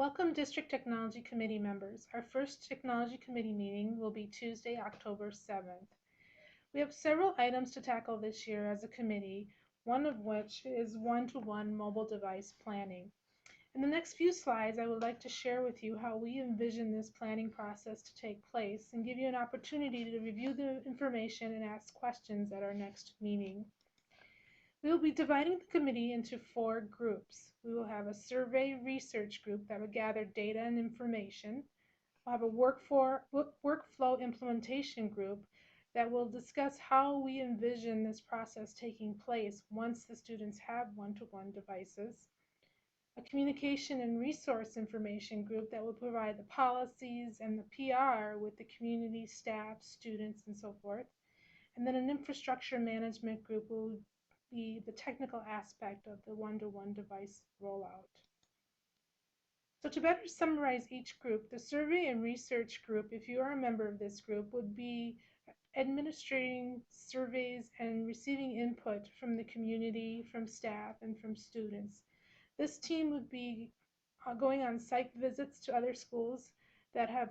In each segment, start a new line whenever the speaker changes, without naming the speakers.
Welcome District Technology Committee members. Our first Technology Committee meeting will be Tuesday, October 7th. We have several items to tackle this year as a committee, one of which is one-to-one mobile device planning. In the next few slides, I would like to share with you how we envision this planning process to take place and give you an opportunity to review the information and ask questions at our next meeting. We will be dividing the committee into 4 groups. We will have a survey research group that will gather data and information. We'll have a workflow implementation group that will discuss how we envision this process taking place once the students have one-to-one devices. A communication and resource information group that will provide the policies and the PR with the community, staff, students, and so forth. And then an infrastructure management group will be the technical aspect of the one-to-one device rollout. So to better summarize each group, the survey and research group, if you are a member of this group, would be administrating surveys and receiving input from the community, from staff, and from students. This team would be going on site visits to other schools that have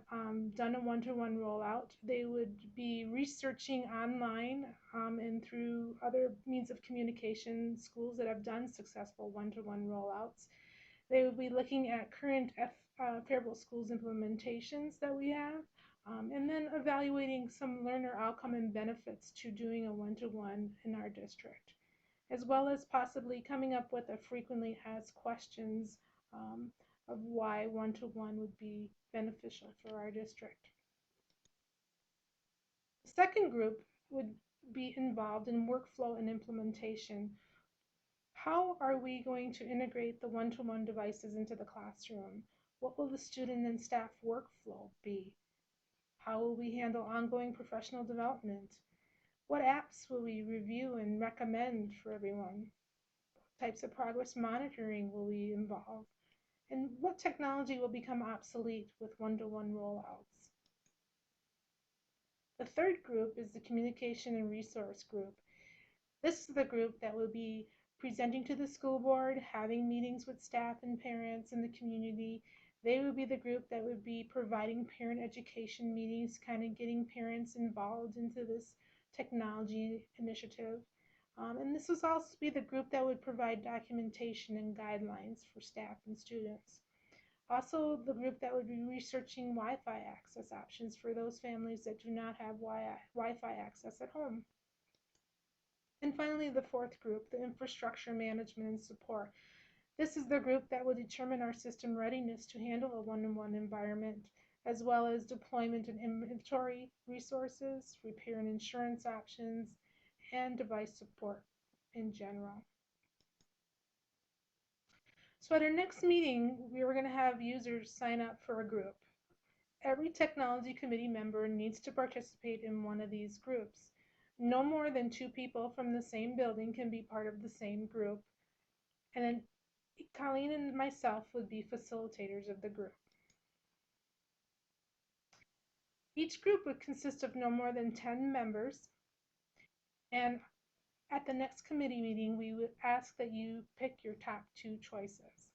done a one-to-one rollout. They would be researching online and through other means of communication, schools that have done successful one-to-one rollouts. They would be looking at current Faribault Schools implementations that we have, and then evaluating some learner outcome and benefits to doing a one-to-one in our district, as well as possibly coming up with a frequently asked questions of why one-to-one would be beneficial for our district. The second group would be involved in workflow and implementation. How are we going to integrate the one-to-one devices into the classroom? What will the student and staff workflow be? How will we handle ongoing professional development? What apps will we review and recommend for everyone? What types of progress monitoring will we involve? And what technology will become obsolete with one-to-one rollouts? The third group is the communication and resource group. This is the group that will be presenting to the school board, having meetings with staff and parents in the community. They will be the group that would be providing parent education meetings, kind of getting parents involved into this technology initiative. And this would also be the group that would provide documentation and guidelines for staff and students. Also, the group that would be researching Wi-Fi access options for those families that do not have Wi-Fi access at home. And finally, the fourth group, the infrastructure management and support. This is the group that will determine our system readiness to handle a one-to-one environment, as well as deployment and inventory resources, repair and insurance options, and device support in general. So at our next meeting, we are going to have users sign up for a group. Every technology committee member needs to participate in one of these groups. No more than 2 people from the same building can be part of the same group. And then Colleen and myself would be facilitators of the group. Each group would consist of no more than 10 members. And at the next committee meeting, we would ask that you pick your top 2 choices.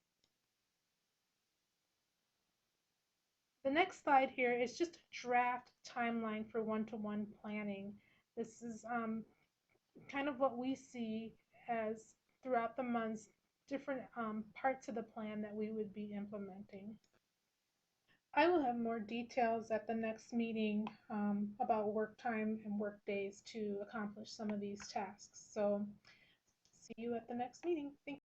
The next slide here is just a draft timeline for one-to-one planning. This is kind of what we see as throughout the months, different parts of the plan that we would be implementing. I will have more details at the next meeting about work time and work days to accomplish some of these tasks. So see you at the next meeting. Thank you.